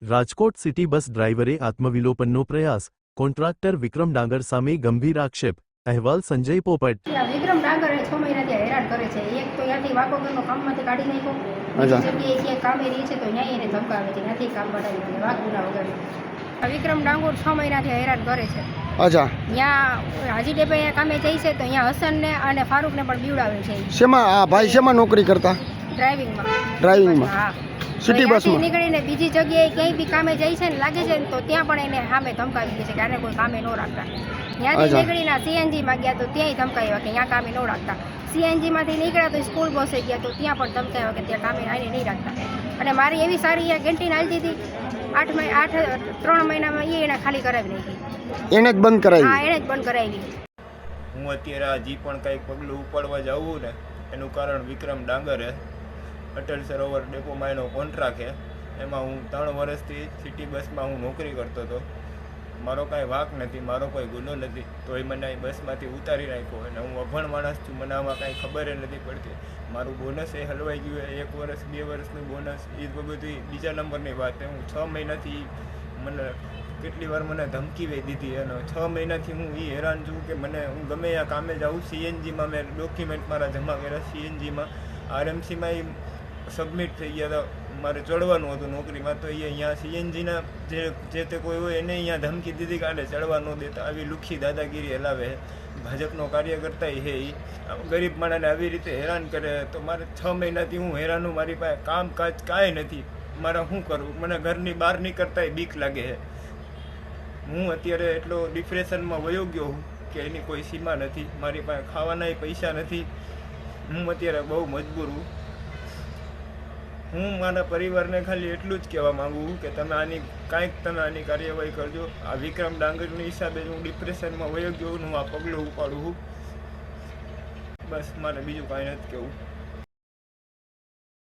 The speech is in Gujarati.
રાજકોટ સિટી બસ ડ્રાઈવરે આત્મવિલોપનનો પ્રયાસ, કોન્ટ્રાક્ટર વિક્રમ ડાંગર સામે ગંભીર આક્ષેપ. અહેવાલ સંજય પોપટ. વિક્રમ ડાંગર 6 મહિનાથી હેરાન કરે છે. એક તો ત્યાંથી વાકોગરનો કામમાંથી કાઢી નાખ્યો, બીજી જગ્યાએ ક્યાંય કામે રહી છે તો ત્યાં એને ધમકાવે છે, ત્યાંથી કામ કઢાવી દે વાઘુના વગર. વિક્રમ ડાંગર 6 મહિનાથી હેરાન કરે છે. અચ્છા, ત્યાં હાજી ડેબે કામે જાય છે તો અહીંયા હસનને અને ફારૂકને પણ બીવડાવે છે. શેમાં આ ભાઈ શેમાં નોકરી કરતા? ડ્રાઇવિંગમાં. હા, સિટી બસમાં નીકળીને બીજી જગ્યાએ ક્યાંય બી કામે જાય છે ને લાગે છે ને તો ત્યાં પણ એને સામે ધમકાવી દે છે કે આને કોઈ કામે ન રાખતા. ત્યાંથી નીકળીને સીએનજીમાં ગયા તો ત્યાંય ધમકાવ્યા કે ત્યાં કામે ન રાખતા. સીએનજીમાંથી નીકળ્યા તો સ્કૂલ બસે ગયા તો ત્યાં પણ ધમકાવ્યા કે ત્યાં કામે આને નહીં રાખતા. અને મારી એવી સારી કેન્ટીન હાલતી હતી 3 મહિનામાં એને ખાલી કરાવી નાખી. એને જ બંધ કરાવી? હા, એને જ બંધ કરાવી. હું અત્યારે હજી પણ કંઈક પગલું ઉપાડવા જાઉં ને એનું કારણ વિક્રમ ડાંગર હે. અટલ સરોવર ડેપોમાં એનો કોન્ટ્રાક્ટ છે. એમાં હું 3 વર્ષથી સિટી બસમાં હું નોકરી કરતો હતો. મારો કાંઈ વાંક નથી, મારો કોઈ ગુનો નથી, તોય મને એ બસમાંથી ઉતારી નાખ્યો. અને હું અભણ માણસ છું, મને આમાં કાંઈ ખબર નથી પડતી. મારું બોનસ એ હલવાઈ ગયું, 1 વર્ષ 2 વર્ષનું બોનસ, એ બધી બીજા નંબરની વાત. હું 6 મહિનાથી મને કેટલી વાર મને ધમકી દીધી અને 6 મહિનાથી હું એ હેરાન છું કે હું ગમે ત્યાં કામે જાઉં. સીએનજીમાં મેં ડોક્યુમેન્ટ મારા જમા કર્યા, સીએનજીમાં આરએમસીમાં એ સબમિટ થઈ ગયા હતા. મારે ચડવાનું હતું નોકરીમાં તો એ અહીંયા સીએનજીના જે તે કોઈ હોય એને અહીંયા ધમકી દીધી કે આને ચડવા ન દેતા. આવી લુખ્ખી દાદાગીરી હલાવે. ભાજપનો કાર્યકર્તા હે, એ ગરીબ માણસને આવી રીતે હેરાન કરે. તો મારે 6 મહિનાથી હું હેરાન હું, મારી પાસે કામકાજ કાંઈ નથી. મારે શું કરવું? મને ઘરની બહાર નીકળતાય બીક લાગે છે. હું અત્યારે એટલો ડિપ્રેશનમાં વયો ગયો હું કે એની કોઈ સીમા નથી. મારી પાસે ખાવાના પૈસા નથી. હું અત્યારે બહુ મજબૂર છું. હું મારા પરિવારને ખાલી એટલું જ કહેવા માગું છું કે તમે આની કાર્યવાહી કરજો. આ વિક્રમ ડાંગરની હિસાબે હું ડિપ્રેશનમાં વયો ગયો હું આ પગલું ઉપાડું છું. બસ, મારે બીજું કાંઈ નથી કહેવું.